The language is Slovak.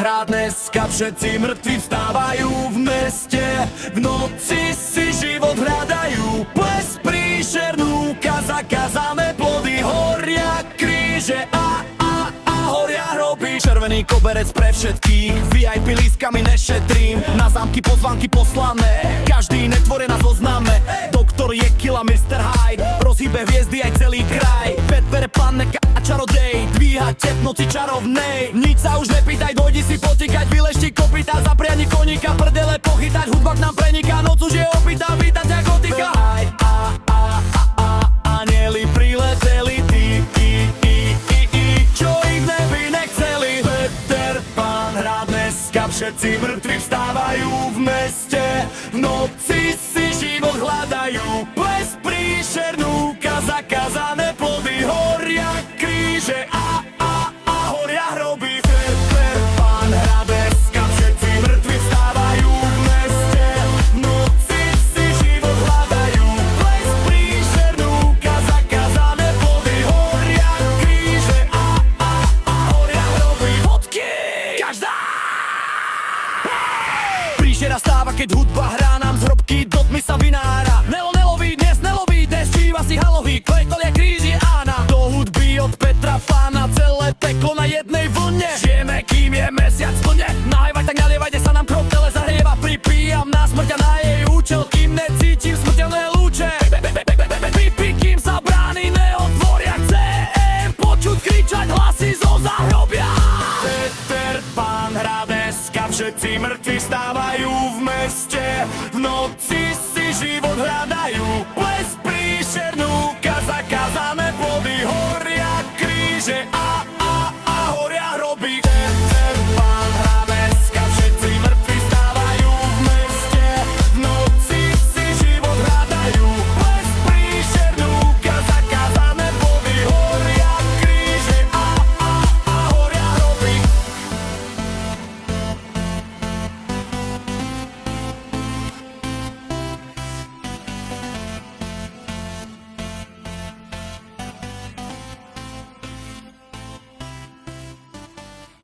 hrá dneska, všetci mŕtvi vstávajú v meste. V noci si život hľadajú, ples príšernú, zakázané plody, horia kríže a horia hroby. Červený koberec pre všetkých, VIP lístkami nešetrím, na zámky pozvánky poslané, každý netvore na zozname. Doktor je killa, Mr. Hyde, rozhýbe hviezdy aj celý kraj. Pet bere paneka a čarodej, dvíha tep noci čarovnej. Nič sa už nepýtaj, dojdi si potikať, vylešti kopytá, zapriani koníka, prdele pochytať, hudba k nám preniká, noc už je opýta, víta ťa gotika. Anieli prileteli, čo ich v nebi nechceli. Peter Pan hrá dneska, všetci mŕtvi vstávajú v meste. V noci